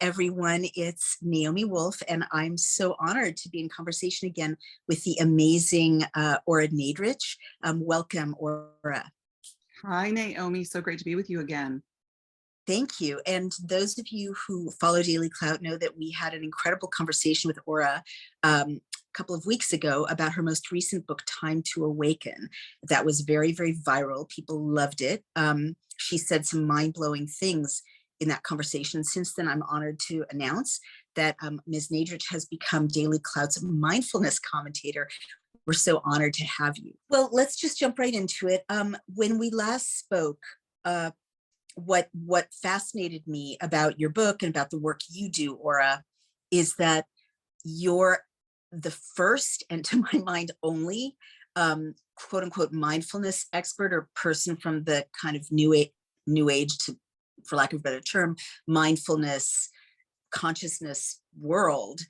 everyone. It's Naomi Wolf, and I'm so honored to be in conversation again with the amazing Ora Nadrich. Welcome, Ora. Hi, Naomi. So great to be with you again. Thank you. And those of you who follow Daily Clout know that we had an incredible conversation with Ora a couple of weeks ago about her most recent book, Time to Awaken. That was very, very viral. People loved it. She said some mind-blowing things in that conversation. Since then, I'm honored to announce that Ms. Nadrich has become Daily Clout's mindfulness commentator. We're so honored to have you. Well, let's just jump right into it. When we last spoke, what fascinated me about your book and about the work you do, Ora, is that you're the first, and to my mind only, quote unquote mindfulness expert or person from the kind of new age to, for lack of a better term, mindfulness consciousness world,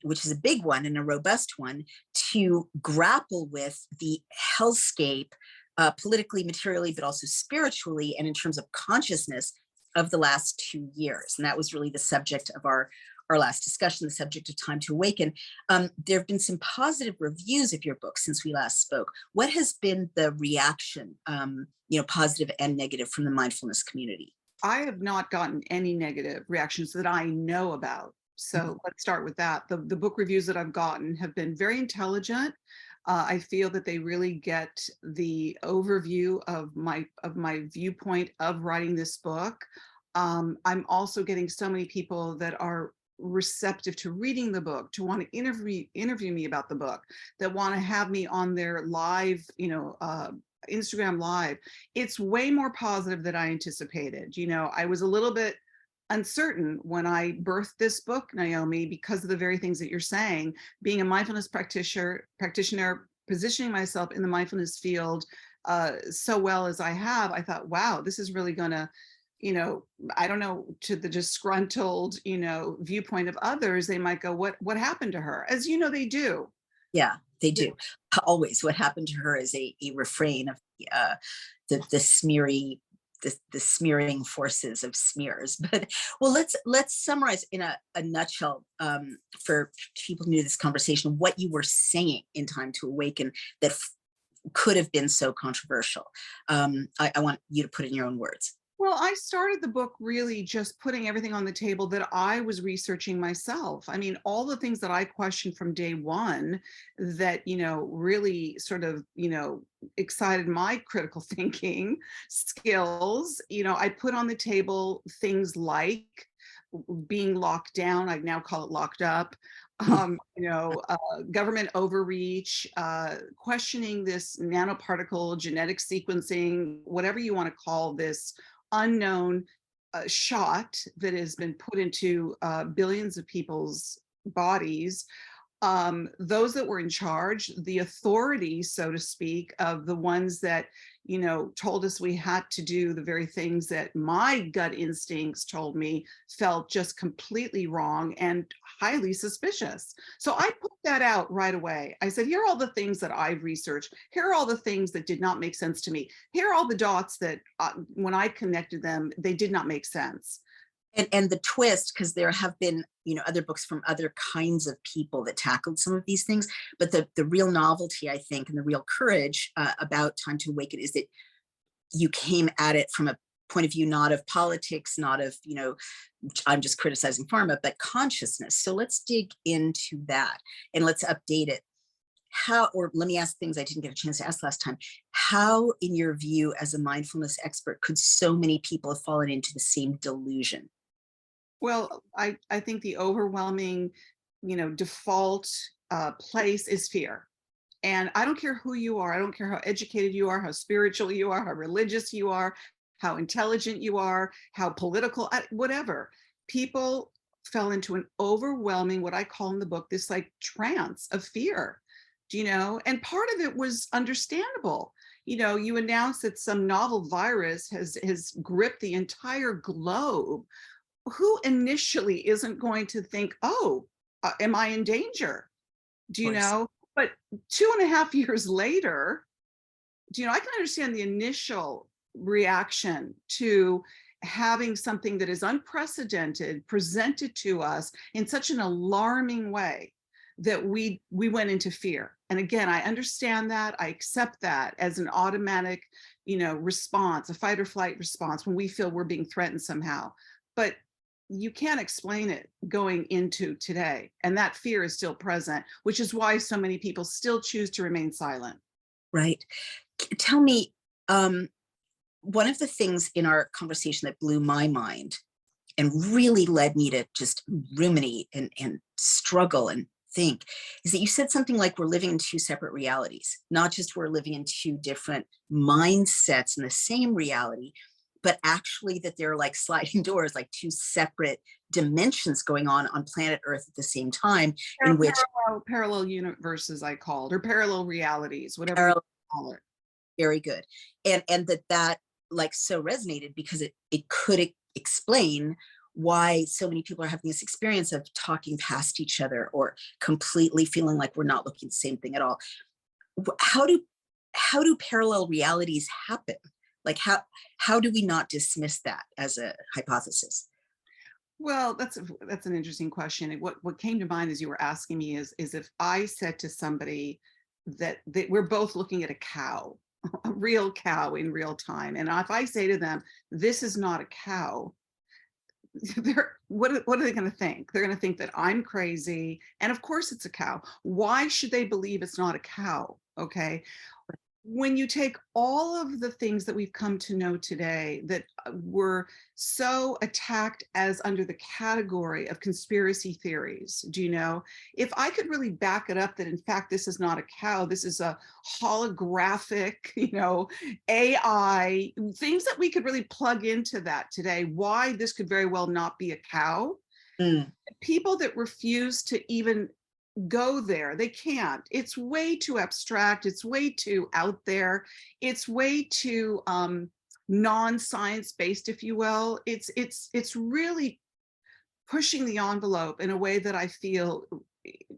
which is a big one and a robust one, to grapple with the hellscape politically, materially, but also spiritually, and in terms of consciousness of the last 2 years. And that was really the subject of our last discussion, the subject of Time to Awaken. There have been some positive reviews of your book since we last spoke. What has been the reaction, positive and negative, from the mindfulness community? I have not gotten any negative reactions that I know about. So let's start with that. The book reviews that I've gotten have been very intelligent. I feel that they really get the overview of my viewpoint of writing this book. I'm also getting so many people that are receptive to reading the book, to want to interview me about the book, that want to have me on their live, Instagram live. It's way more positive than I anticipated. I was a little bit uncertain when I birthed this book, Naomi, because of the very things that you're saying. Being a mindfulness practitioner, positioning myself in the mindfulness field so well as I have, I thought, wow, this is really gonna, I don't know, to the disgruntled, viewpoint of others, they might go, what happened to her? As you know, they do. Yeah, they do. Always. What happened to her is a refrain of the smearing forces of smears. But well, let's summarize in a nutshell, for people new to this conversation, what you were saying in Time to Awaken that could have been so controversial. I want you to put it in your own words. Well, I started the book really just putting everything on the table that I was researching myself. I mean, all the things that I questioned from day one that, really sort of, excited my critical thinking skills. I put on the table things like being locked down. I now call it locked up. Government overreach, questioning this nanoparticle genetic sequencing, whatever you want to call this unknown shot that has been put into billions of people's bodies. Those that were in charge, the authority, so to speak, of the ones that, told us we had to do the very things that my gut instincts told me felt just completely wrong and highly suspicious. So I put that out right away. I said, here are all the things that I've researched. Here are all the things that did not make sense to me. Here are all the dots that when I connected them, they did not make sense. And the twist, because there have been other books from other kinds of people that tackled some of these things, but the real novelty, I think, and the real courage about Time to Awaken is that you came at it from a point of view not of politics, not of I'm just criticizing pharma, but consciousness. So let's dig into that and let's update it. Or let me ask things I didn't get a chance to ask last time. How, in your view, as a mindfulness expert, could so many people have fallen into the same delusion? Well, I think the overwhelming, default place is fear. And I don't care who you are. I don't care how educated you are, how spiritual you are, how religious you are, how intelligent you are, how political, whatever. People fell into an overwhelming, what I call in the book, this like trance of fear, and part of it was understandable. You announced that some novel virus has gripped the entire globe. Who initially isn't going to think, oh, am I in danger? Do you know? But 2.5 years later, I can understand the initial reaction to having something that is unprecedented presented to us in such an alarming way that we went into fear. And again, I understand that, I accept that as an automatic, response, a fight or flight response when we feel we're being threatened somehow. But you can't explain it going into today. And that fear is still present, which is why so many people still choose to remain silent. Right. Tell me, one of the things in our conversation that blew my mind and really led me to just ruminate and struggle and think is that you said something like we're living in two separate realities, not just we're living in two different mindsets in the same reality, but actually that they're like sliding doors, like two separate dimensions going on planet Earth at the same time, in which Parallel universes, I called, or parallel realities, whatever you parallel, call it. very good. And that like so resonated because it could explain why so many people are having this experience of talking past each other or completely feeling like we're not looking at the same thing at all. How do parallel realities happen? Like how do we not dismiss that as a hypothesis? Well, that's an interesting question. And what came to mind as you were asking me is if I said to somebody that we're both looking at a cow, a real cow in real time, and if I say to them, "This is not a cow," what are they going to think? They're going to think that I'm crazy, and of course it's a cow. Why should they believe it's not a cow? Okay. When you take all of the things that we've come to know today that were so attacked as under the category of conspiracy theories, if I could really back it up that in fact this is not a cow, this is a holographic, AI, things that we could really plug into that today, why this could very well not be a cow. Mm. People that refuse to even go there, they can't. It's way too abstract, it's way too out there, it's way too non-science based, if you will. It's really pushing the envelope in a way that I feel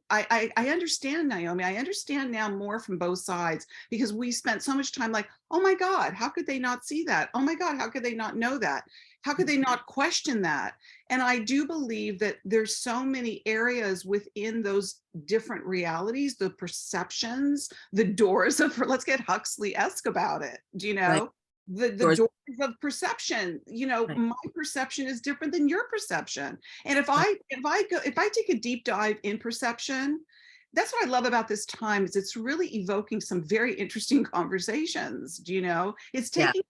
I understand, Naomi. I understand now more from both sides because we spent so much time like, oh my God, how could they not see that? Oh my God, how could they not know that? How could they not question that? And I do believe that there's so many areas within those different realities, the perceptions, the doors of, let's get Huxley-esque about it. Right. The Doors, doors of perception, right. my perception is different than your perception. And if Right. I take a deep dive in perception, that's what I love about this time is it's really evoking some very interesting conversations. It's Yeah. taking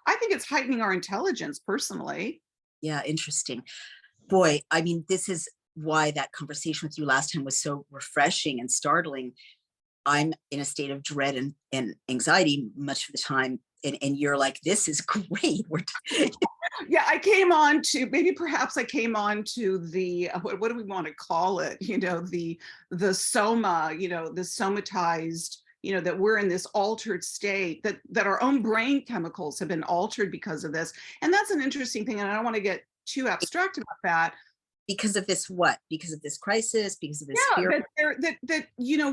I think it's heightening our intelligence personally. Yeah. Interesting. Boy, I mean, this is why that conversation with you last time was so refreshing and startling. I'm in a state of dread and anxiety much of the time. And you're like, this is great. Yeah, I came on to perhaps I came on to the what do we want to call it? The soma, the somatized, that we're in this altered state, that our own brain chemicals have been altered because of this. And that's an interesting thing. And I don't want to get too abstract about that. Because of this what? Because of this crisis, because of this Yeah, fear?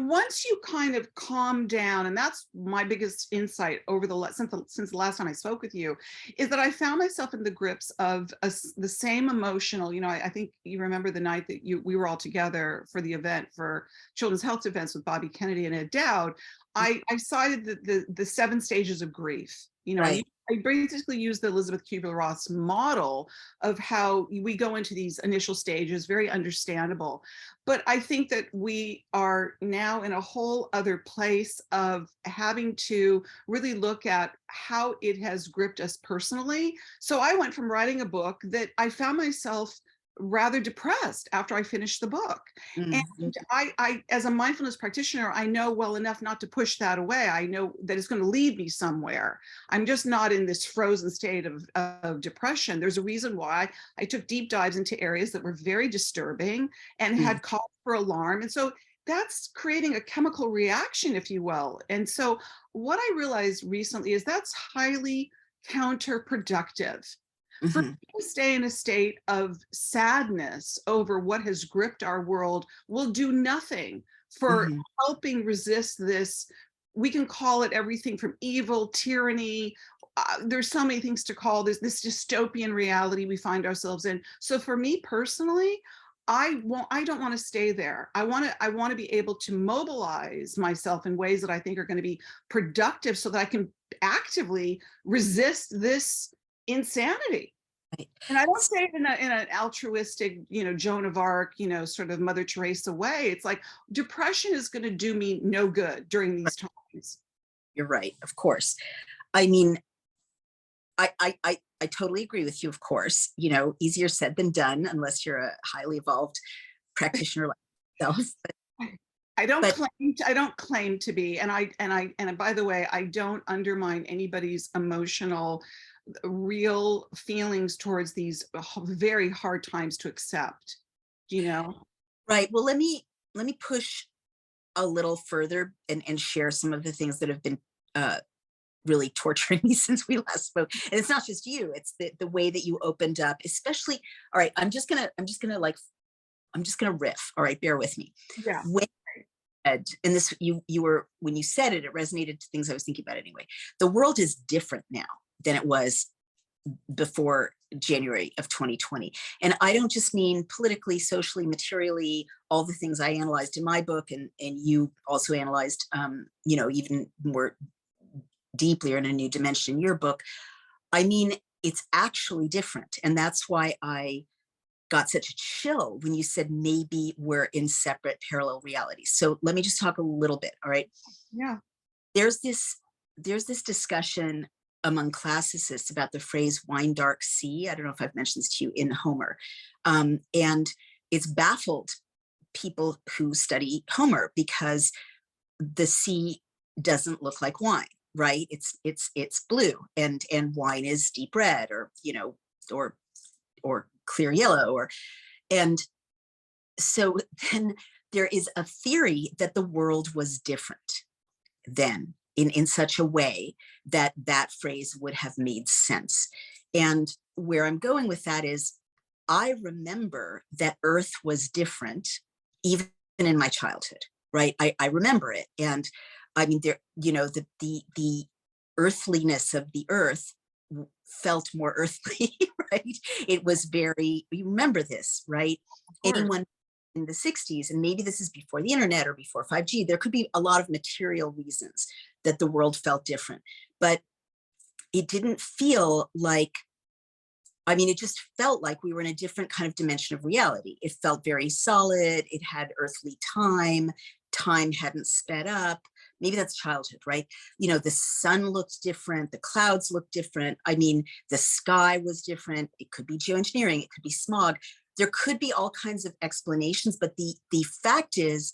once you kind of calm down, and that's my biggest insight over since the last time I spoke with you, is that I found myself in the grips of the same emotional. I think you remember the night that we were all together for the event for Children's Health Events with Bobby Kennedy and Ed Dowd. I cited the 7 stages of grief. Right. I basically use the Elizabeth Kubler-Ross model of how we go into these initial stages, very understandable. But I think that we are now in a whole other place of having to really look at how it has gripped us personally. So I went from writing a book that I found myself rather depressed after I finished the book. Mm-hmm. And I, as a mindfulness practitioner, I know well enough not to push that away. I know that it's going to lead me somewhere. I'm just not in this frozen state of depression. There's a reason why I took deep dives into areas that were very disturbing and had cause for alarm. And so that's creating a chemical reaction, if you will. And so what I realized recently is that's highly counterproductive. For Mm-hmm. people to stay in a state of sadness over what has gripped our world will do nothing for Mm-hmm. helping resist this. We can call it everything from evil, tyranny, there's so many things to call this dystopian reality we find ourselves in. So for me personally, I don't want to stay there. I want to be able to mobilize myself in ways that I think are going to be productive so that I can actively resist this insanity. Right. And I don't say it in an altruistic, Joan of Arc, sort of Mother Teresa way. It's like depression is going to do me no good during these times. You're right, of course. I mean, I totally agree with you, of course. Easier said than done, unless you're a highly evolved practitioner like yourself. I don't claim to be, and by the way, I don't undermine anybody's emotional, real feelings towards these very hard times to accept. Right. Well, let me push a little further and share some of the things that have been really torturing me since we last spoke. And it's not just you, it's the way that you opened up, especially. All right, I'm just gonna riff. All right, bear with me. Yeah. When and this, you were, when you said it, it resonated to things I was thinking about anyway. The world is different now than it was before January of 2020. And I don't just mean politically, socially, materially, all the things I analyzed in my book, and you also analyzed, even more deeply or in a new dimension in your book. I mean, it's actually different. And that's why I got such a chill when you said maybe we're in separate parallel realities. So let me just talk a little bit. All right. Yeah. There's this discussion among classicists about the phrase wine dark sea. I don't know if I've mentioned this to you, in Homer. And it's baffled people who study Homer because the sea doesn't look like wine, right? It's blue, and wine is deep red, or or clear yellow, and so then there is a theory that the world was different then, in such a way that that phrase would have made sense. And where I'm going with that is, I remember that Earth was different even in my childhood, right? I remember it. And I mean, there, the earthliness of the Earth felt more earthly, right? It was very, you remember this, right? Anyone in the 60s, and maybe this is before the internet or before 5G, there could be a lot of material reasons that the world felt different, but it didn't feel like, I mean, it just felt like we were in a different kind of dimension of reality. It felt very solid. It had earthly time. Time hadn't sped up. Maybe that's childhood, right? The sun looked different. The clouds looked different. I mean, the sky was different. It could be geoengineering. It could be smog. There could be all kinds of explanations, but the fact is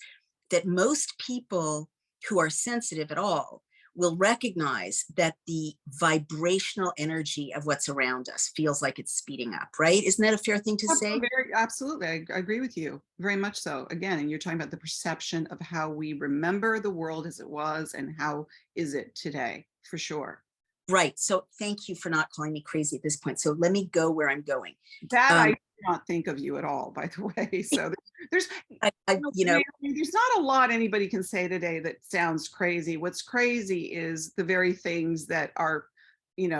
that most people who are sensitive at all will recognize that the vibrational energy of what's around us feels like it's speeding up, right? Isn't that a fair thing to say? Absolutely. I agree with you very much so. Again, and you're talking about the perception of how we remember the world as it was and how is it today, for sure. Right. So thank you for not calling me crazy at this point. So let me go where I'm going. That I do not think of you at all, by the way. So there's not a lot anybody can say today that sounds crazy. What's crazy is the very things that are,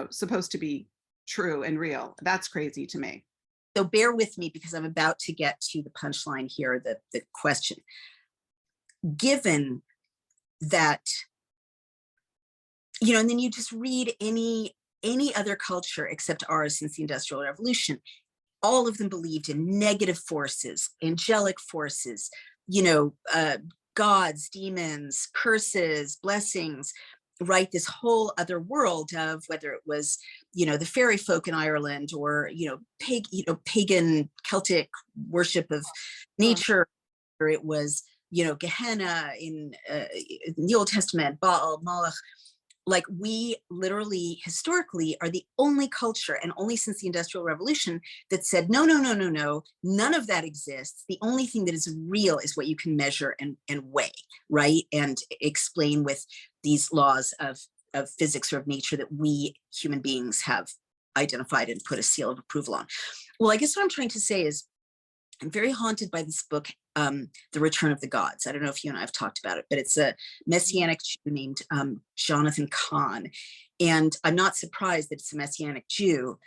supposed to be true and real. That's crazy to me. So bear with me, because I'm about to get to the punchline here, the question. Given that, and then you just read any other culture except ours since the Industrial Revolution, all of them believed in negative forces, angelic forces, gods, demons, curses, blessings, right? This whole other world of, whether it was, the fairy folk in Ireland, or, pagan Celtic worship of nature, or it was, Gehenna in the Old Testament, Baal, Moloch. Like, we literally historically are the only culture, and only since the Industrial Revolution, that said, no, none of that exists. The only thing that is real is what you can measure and weigh, right? And explain with these laws of physics or of nature that we human beings have identified and put a seal of approval on. Well, I guess what I'm trying to say is, I'm very haunted by this book, The Return of the Gods. I don't know if you and I have talked about it, but it's a Messianic Jew named Jonathan Cahn. And I'm not surprised that it's a Messianic Jew.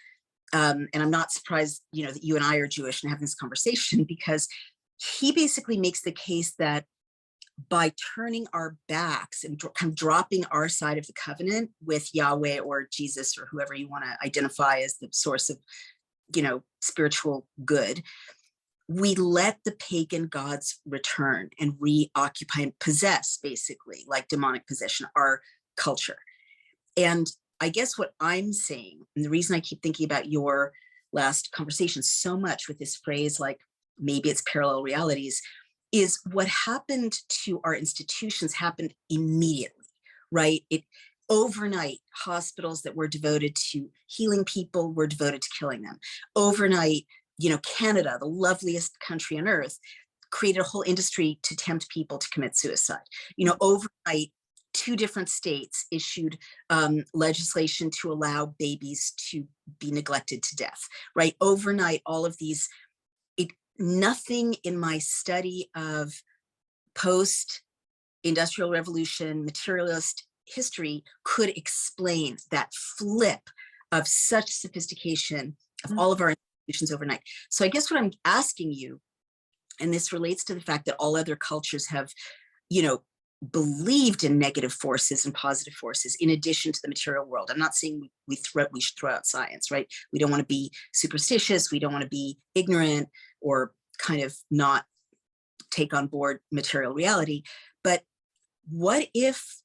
And I'm not surprised, that you and I are Jewish and having this conversation, because he basically makes the case that by turning our backs and kind of dropping our side of the covenant with Yahweh or Jesus or whoever you want to identify as the source of, spiritual good, we let the pagan gods return and reoccupy and possess, basically, like demonic possession, our culture. And I guess what I'm saying, and the reason I keep thinking about your last conversation so much with this phrase, like maybe it's parallel realities, is what happened to our institutions happened immediately, right? It overnight, hospitals that were devoted to healing people were devoted to killing them. Overnight, Canada, the loveliest country on earth, created a whole industry to tempt people to commit suicide. Overnight, 2 different states issued legislation to allow babies to be neglected to death, right? Overnight, all of these, nothing in my study of post-industrial revolution, materialist history could explain that flip of such sophistication of all of our institutions overnight. So I guess what I'm asking you, and this relates to the fact that all other cultures have, believed in negative forces and positive forces in addition to the material world. I'm not saying we should throw out science, right? We don't want to be superstitious. We don't want to be ignorant or kind of not take on board material reality. But what if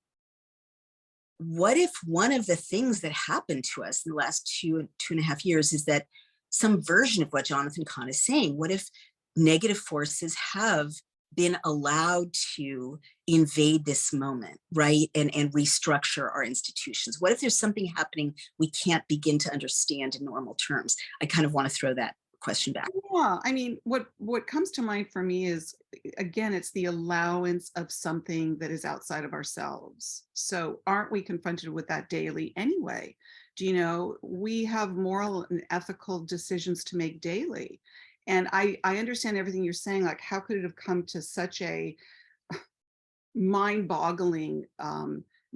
one of the things that happened to us in the last 2.5 years is that some version of what Jonathan Cahn is saying? What if negative forces have been allowed to invade this moment, right? And restructure our institutions? What if there's something happening we can't begin to understand in normal terms? I kind of want to throw that question back. Yeah, I mean, what comes to mind for me is, again, it's the allowance of something that is outside of ourselves. So aren't we confronted with that daily anyway? We have moral and ethical decisions to make daily. And I understand everything you're saying, like, how could it have come to such a mind-boggling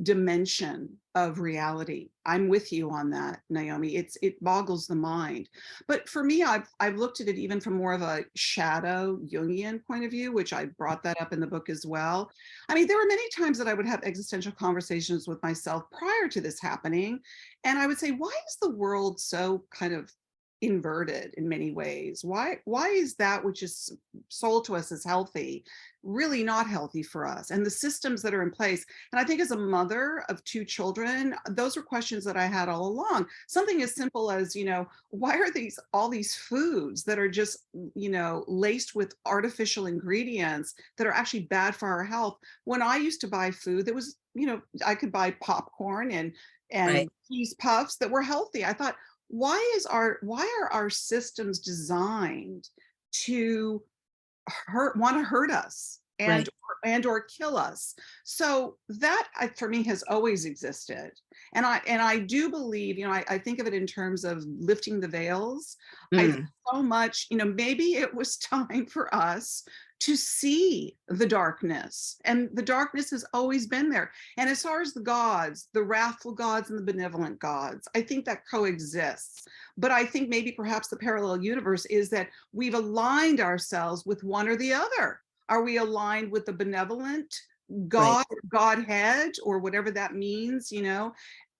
dimension of reality? I'm with you on that, Naomi. It boggles the mind. But for me, I've looked at it even from more of a shadow Jungian point of view, which I brought that up in the book as well. I mean, there were many times that I would have existential conversations with myself prior to this happening, and I would say, why is the world so kind of inverted in many ways? Why is that which is sold to us as healthy really not healthy for us, and the systems that are in place? And I think, as a mother of 2 children, those were questions that I had all along. Something as simple as, why are all these foods that are just, laced with artificial ingredients that are actually bad for our health, when I used to buy food that was, I could buy popcorn and Right. cheese puffs that were healthy. I thought, why are our systems designed to want to hurt us Right. and or kill us? So that, for me, has always existed. And I do believe, I think of it in terms of lifting the veils. I think so much, maybe it was time for us to see the darkness, and the darkness has always been there. And as far as the gods, the wrathful gods and the benevolent gods, I think that coexists. But I think maybe perhaps the parallel universe is that we've aligned ourselves with one or the other. Are we aligned with the benevolent God, Right. Godhead, or whatever that means, or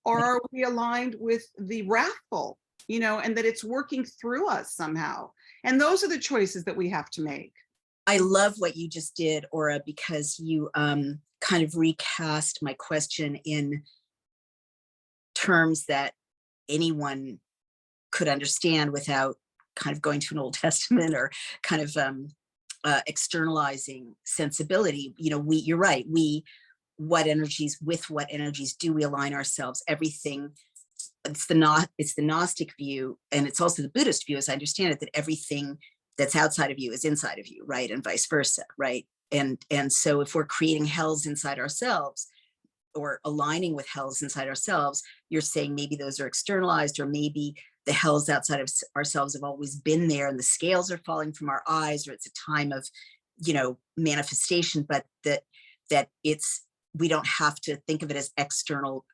are we aligned with the wrathful, and that it's working through us somehow? And those are the choices that we have to make. I love what you just did, Ora, because you kind of recast my question in terms that anyone could understand without kind of going to an Old Testament or kind of externalizing sensibility. You're right. With what energies do we align ourselves? Everything. It's the Gnostic view, and it's also the Buddhist view, as I understand it, that everything that's outside of you is inside of you, right? And vice versa, right? And so if we're creating hells inside ourselves or aligning with hells inside ourselves, you're saying maybe those are externalized, or maybe the hells outside of ourselves have always been there, and the scales are falling from our eyes, or it's a time of, manifestation, but that it's, we don't have to think of it as external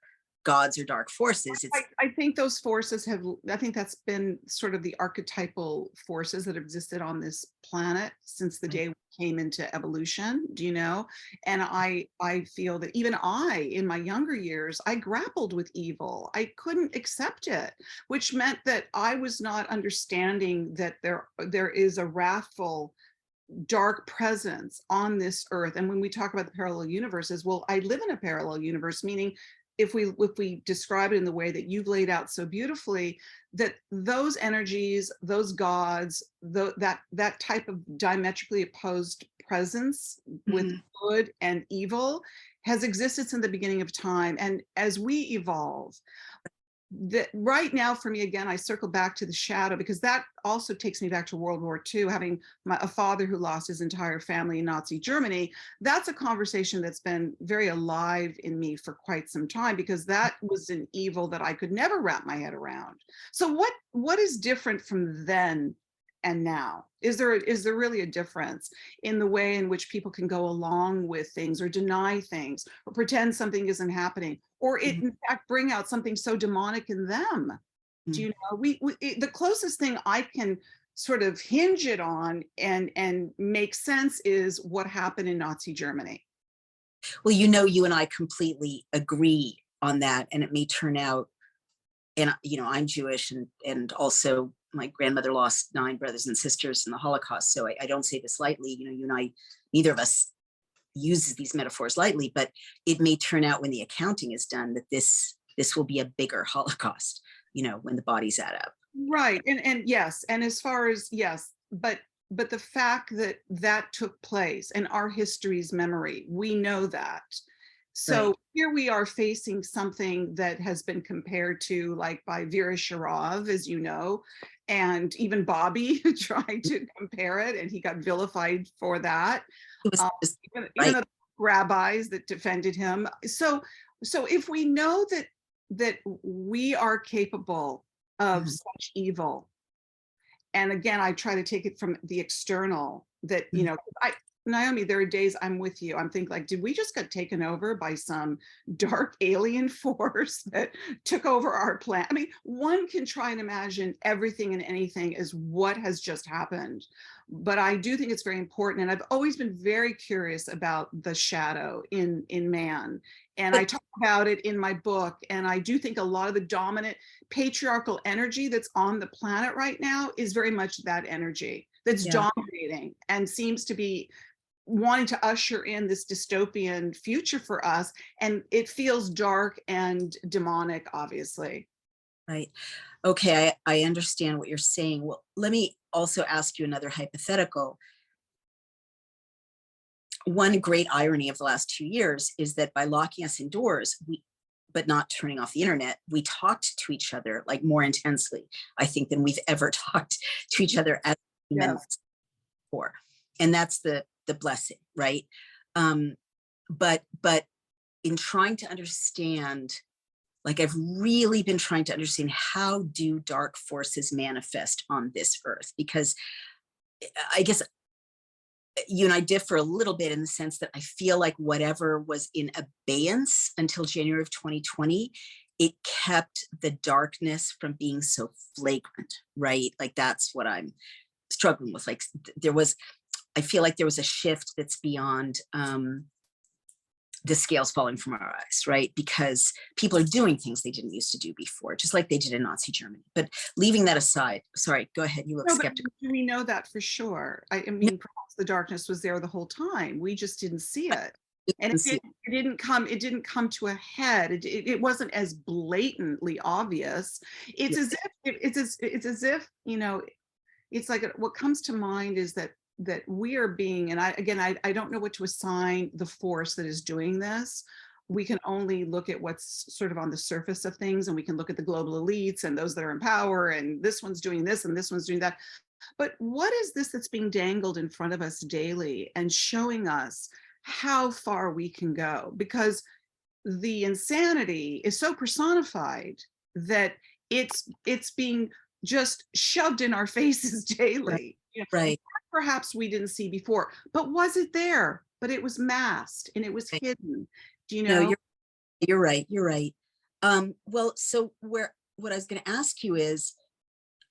gods or dark forces. It's I think those forces I think that's been sort of the archetypal forces that have existed on this planet since the day we came into evolution, do you know? And I feel that even in my younger years, I grappled with evil. I couldn't accept it, which meant that I was not understanding that there is a wrathful, dark presence on this earth. And when we talk about the parallel universes, well, I live in a parallel universe, meaning if we describe it in the way that you've laid out so beautifully, that those energies, those gods, that type of diametrically opposed presence with good and evil has existed since the beginning of time. And as we evolve, that right now for me, again, I circle back to the shadow, because that also takes me back to World War II, having a father who lost his entire family in Nazi Germany. That's a conversation that's been very alive in me for quite some time, because that was an evil that I could never wrap my head around. So what is different from then and now? Is there really a difference in the way in which people can go along with things, or deny things, or pretend something isn't happening, or it in fact bring out something so demonic in them? Do you know, the closest thing I can sort of hinge it on and make sense is what happened in Nazi Germany. Well, you and I completely agree on that, and it may turn out, and I'm Jewish, and also my grandmother lost 9 brothers and sisters in the Holocaust, so I don't say this lightly. You and I, neither of us uses these metaphors lightly, but it may turn out when the accounting is done that this will be a bigger Holocaust, when the bodies add up. Right, and yes, and as far as, yes, but the fact that that took place in our history's memory, we know that. So Right. here we are facing something that has been compared to, like, by Vera Sharav, as you know, and even Bobby tried to compare it, and he got vilified for that. It was Um, just even right. the rabbis that defended him. So if we know that we are capable of such evil, and again, I try to take it from the external, that, Naomi, there are days I'm with you, I'm thinking, like, did we just get taken over by some dark alien force that took over our planet? I mean, one can try and imagine everything and anything as what has just happened. But I do think it's very important. And I've always been very curious about the shadow in man. And I talk about it in my book. And I do think a lot of the dominant patriarchal energy that's on the planet right now is very much that energy that's dominating and seems to be wanting to usher in this dystopian future for us. And it feels dark and demonic, obviously. Right. Okay, I understand what you're saying. Well, let me also ask you another hypothetical. One great irony of the last 2 years is that by locking us indoors, but not turning off the internet, we talked to each other like more intensely, I think, than we've ever talked to each other as humans before. And that's the blessing, right? But in trying to understand, like, I've really been trying to understand, how do dark forces manifest on this earth? Because I guess you and I differ a little bit in the sense that I feel like whatever was in abeyance until January of 2020, it kept the darkness from being so flagrant, right? Like, that's what I'm struggling with. Like, I feel like there was a shift that's beyond the scales falling from our eyes, right? Because people are doing things they didn't used to do before, just like they did in Nazi Germany. But leaving that aside, sorry, go ahead. You look skeptical. We know that for sure. I mean, perhaps the darkness was there the whole time. We just didn't see it. And it didn't come to a head. It wasn't as blatantly obvious. It's as if, it's like, what comes to mind is that we are being, and I don't know what to assign the force that is doing this. We can only look at what's sort of on the surface of things, and we can look at the global elites and those that are in power, and this one's doing this and this one's doing that. But what is this that's being dangled in front of us daily and showing us how far we can go? Because the insanity is so personified that it's being just shoved in our faces Right. daily. Right. Perhaps we didn't see before, but was it there? But it was masked and it was Right. hidden. Do you No, know? you're right. You're right. Well, so what I was going to ask you is,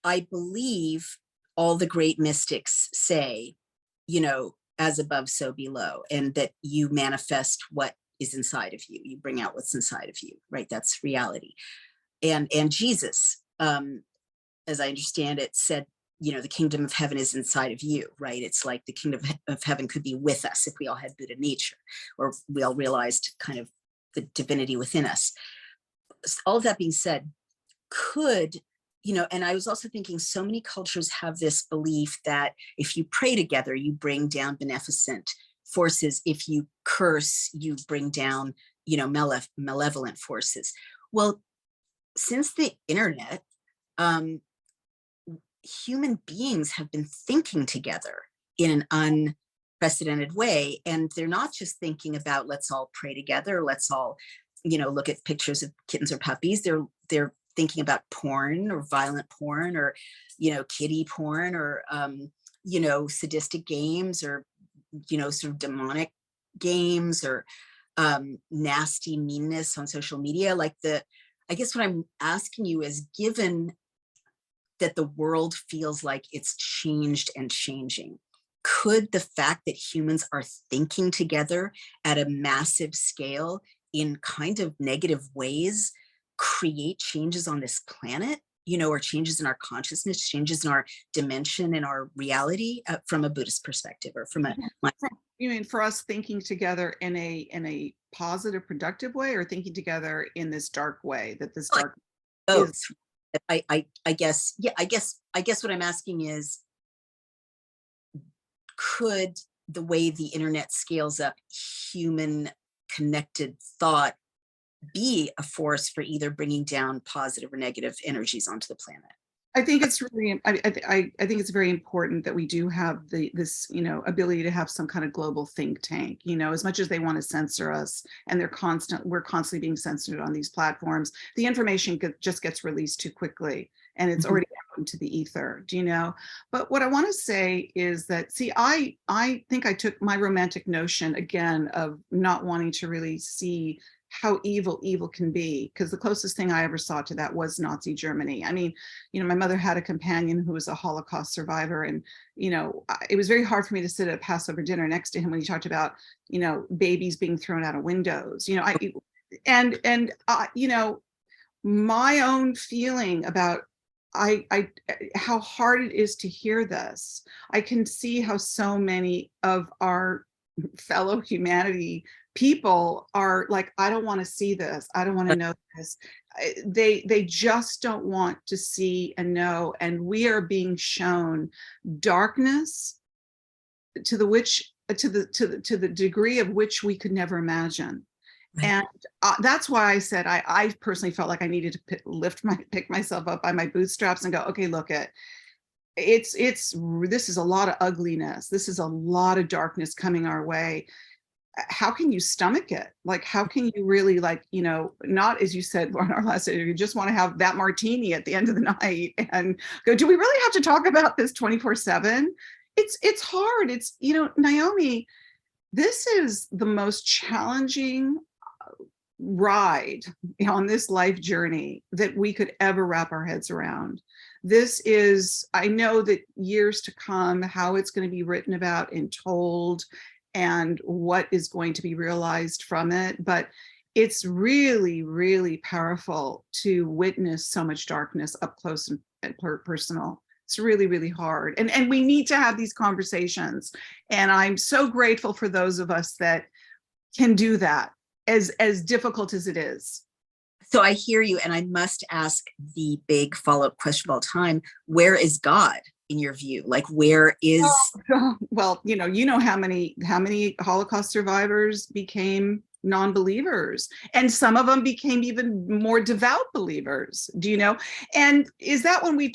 I believe all the great mystics say, as above, so below, and that you manifest what is inside of you. You bring out what's inside of you, right? That's reality. And Jesus, as I understand it, said, the kingdom of heaven is inside of you, right? It's like the kingdom of heaven could be with us if we all had Buddha nature, or we all realized kind of the divinity within us. All of that being said, could, and I was also thinking so many cultures have this belief that if you pray together, you bring down beneficent forces. If you curse, you bring down, malevolent forces. Well, since the internet, um, human beings have been thinking together in an unprecedented way. And they're not just thinking about, let's all pray together, let's all, look at pictures of kittens or puppies. They're thinking about porn or violent porn or, kiddie porn or, sadistic games or, sort of demonic games or nasty meanness on social media. I guess what I'm asking you is, given that the world feels like it's changed and changing, could the fact that humans are thinking together at a massive scale in kind of negative ways create changes on this planet, or changes in our consciousness, changes in our dimension, in our reality, from a Buddhist perspective, or from a You mean for us thinking together in a positive, productive way, or thinking together in this dark way that this dark is? both? I guess, yeah, I guess what I'm asking is, could the way the internet scales up human connected thought be a force for either bringing down positive or negative energies onto the planet? I think it's really, I think it's very important that we do have this, ability to have some kind of global think tank, as much as they want to censor us and we're constantly being censored on these platforms. The information just gets released too quickly and it's already out into the ether, do you know? But what I want to say is that, see, I think I took my romantic notion again of not wanting to really see how evil can be, because the closest thing I ever saw to that was Nazi Germany. I mean, my mother had a companion who was a Holocaust survivor, and it was very hard for me to sit at a Passover dinner next to him when he talked about babies being thrown out of windows. My own feeling about how hard it is to hear this. I can see how so many of our fellow humanity people are like, I don't want to see this, I don't want to know this. They just don't want to see and know, and we are being shown darkness to the degree of which we could never imagine. Right. And that's why I said I personally felt like I needed to pick myself up by my bootstraps and go, okay, look, this is a lot of ugliness, this is a lot of darkness coming our way. How can you stomach it? Like, how can you really, not, as you said on our last interview, you just want to have that martini at the end of the night and go, do we really have to talk about this 24/7? It's hard. It's, Naomi, this is the most challenging ride on this life journey that we could ever wrap our heads around. This is, I know that years to come, how it's going to be written about and told, and what is going to be realized from it. But it's really, really powerful to witness so much darkness up close and personal. It's really, really hard. And we need to have these conversations. And I'm so grateful for those of us that can do that, as difficult as it is. So I hear you, and I must ask the big follow-up question of all time: where is God in your view? Like, where is? Well, how many Holocaust survivors became non-believers, and some of them became even more devout believers, do you know? And is that when we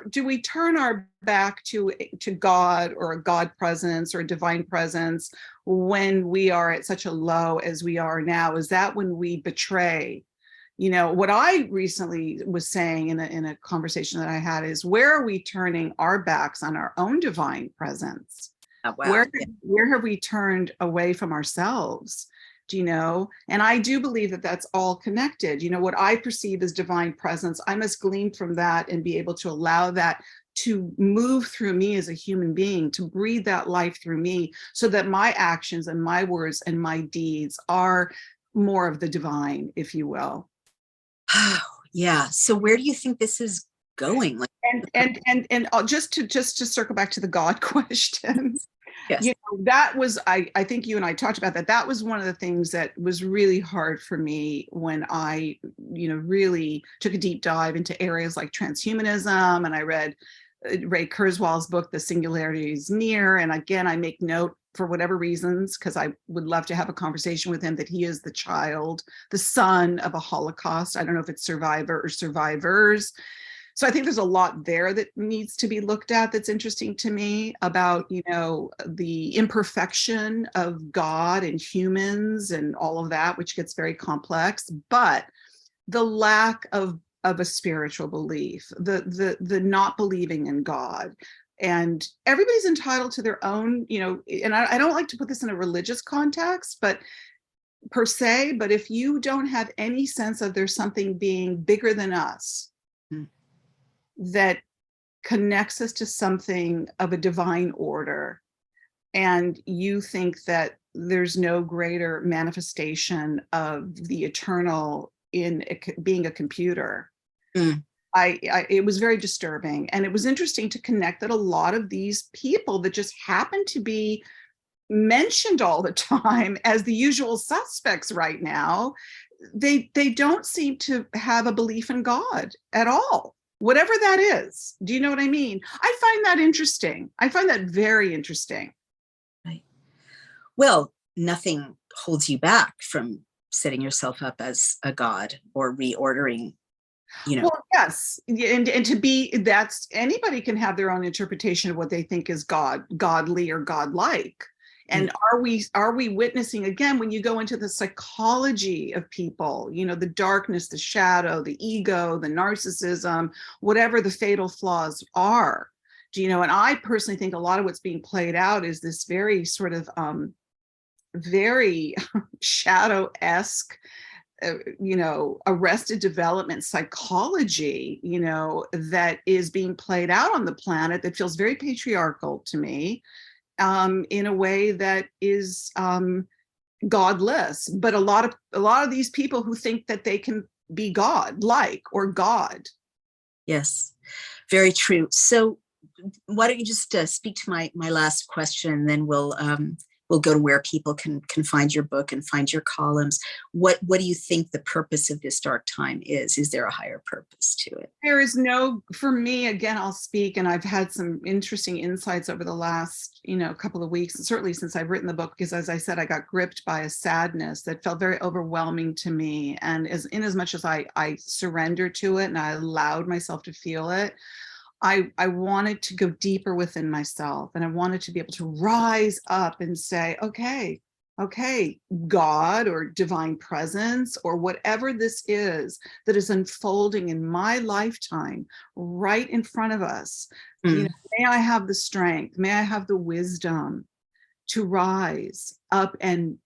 do we turn our back to God, or a God presence, or a divine presence, when we are at such a low as we are now? Is that when we betray You know, what I recently was saying in a conversation that I had is, where are we turning our backs on our own divine presence? Oh, wow. Where, where have we turned away from ourselves? Do you know? And I do believe that that's all connected. You know, what I perceive as divine presence, I must glean from that and be able to allow that to move through me as a human being, to breathe that life through me, so that my actions and my words and my deeds are more of the divine, if you will. Oh, yeah. So where do you think this is going? Like, And just to circle back to the God question, yes. you know, that was, I think you and I talked about that. That was one of the things that was really hard for me when I, you know, really took a deep dive into areas like transhumanism, and I read Ray Kurzweil's book, The Singularity is Near. And again, I make note, for whatever reasons, because I would love to have a conversation with him, that he is the child, the son of a Holocaust. I don't know if it's survivor or survivors. So I think there's a lot there that needs to be looked at, that's interesting to me, about, you know, the imperfection of God and humans and all of that, which gets very complex, but the lack of a spiritual belief, the not believing in God. And everybody's entitled to their own, you know, and I don't like to put this in a religious context, but per se, but if you don't have any sense of there's something being bigger than us, that connects us to something of a divine order, and you think that there's no greater manifestation of the eternal in being a computer, it was very disturbing. And it was interesting to connect that a lot of these people that just happen to be mentioned all the time as the usual suspects right now, they don't seem to have a belief in God at all, whatever that is. Do you know what I mean? I find that interesting. I find that very interesting. Right. Well, nothing holds you back from setting yourself up as a god or reordering, you know. Well, yes. And to be, that's, anybody can have their own interpretation of what they think is godly or godlike. And are we witnessing, again, when you go into the psychology of people, you know, the darkness, the shadow, the ego, the narcissism, whatever the fatal flaws are, do you know? And I personally think a lot of what's being played out is this very sort of very shadow-esque, you know, arrested development psychology, you know, that is being played out on the planet, that feels very patriarchal to me, in a way that is godless. But a lot of these people who think that they can be God-like or God. Yes, very true. So why don't you just speak to my last question, and then we'll go to where people can find your book and find your columns. What do you think the purpose of this dark time is? Is there a higher purpose to it? There is no, for me, again, I'll speak, and I've had some interesting insights over the last, you know, couple of weeks, and certainly since I've written the book, because as I said, I got gripped by a sadness that felt very overwhelming to me. And as much as I surrendered to it and I allowed myself to feel it, I wanted to go deeper within myself, and I wanted to be able to rise up and say, okay, God or divine presence or whatever this is that is unfolding in my lifetime right in front of us, you know, may I have the strength, may I have the wisdom to rise up and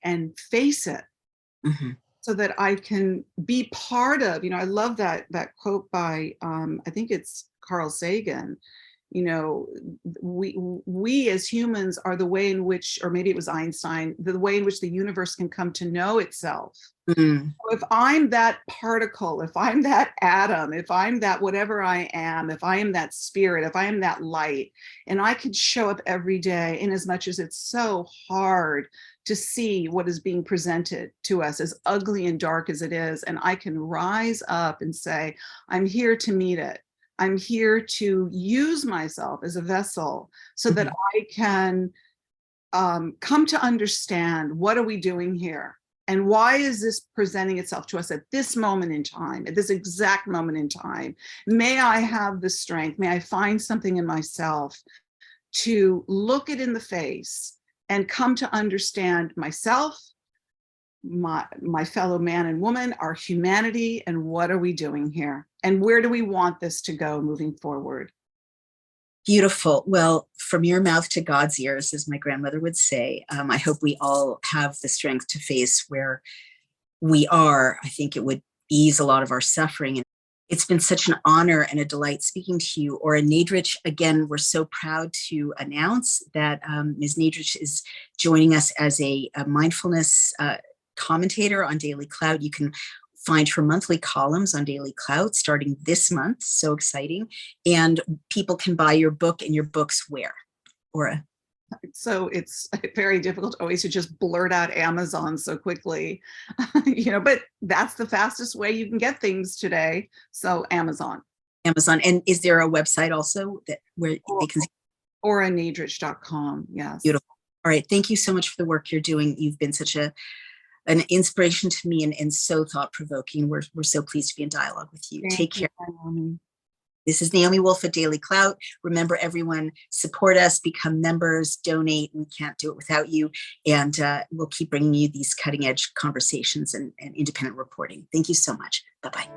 face it, so that I can be part of, you know, I love that quote by, I think it's Carl Sagan, you know, we as humans are the way in which, or maybe it was Einstein, the way in which the universe can come to know itself. So if I'm that particle, if I'm that atom, if I'm that whatever I am, if I am that spirit, if I am that light, and I could show up every day, in as much as it's so hard to see what is being presented to us, as ugly and dark as it is, and I can rise up and say, I'm here to meet it. I'm here to use myself as a vessel so that I can come to understand, what are we doing here? And why is this presenting itself to us at this moment in time, at this exact moment in time? May I have the strength, may I find something in myself to look it in the face and come to understand myself, my fellow man and woman, our humanity, and what are we doing here? And where do we want this to go moving forward? Beautiful. Well, from your mouth to God's ears, as my grandmother would say, I hope we all have the strength to face where we are. I think it would ease a lot of our suffering. And it's been such an honor and a delight speaking to you. Ora Nadrich, again, we're so proud to announce that Ms. Nadrich is joining us as a mindfulness commentator on Daily Cloud. You can find her monthly columns on Daily Cloud starting this month. So exciting. And people can buy your book and your books where, Ora? So it's very difficult always to just blurt out Amazon so quickly, but that's the fastest way you can get things today. So Amazon. And is there a website also where they can see? OraNadrich.com. Yes. Beautiful. All right. Thank you so much for the work you're doing. You've been such an inspiration to me and so thought-provoking. We're so pleased to be in dialogue with you. Take care. Naomi. This is Naomi Wolf at Daily Clout. Remember, everyone, support us, become members, donate. We can't do it without you. And we'll keep bringing you these cutting edge conversations and independent reporting. Thank you so much. Bye-bye.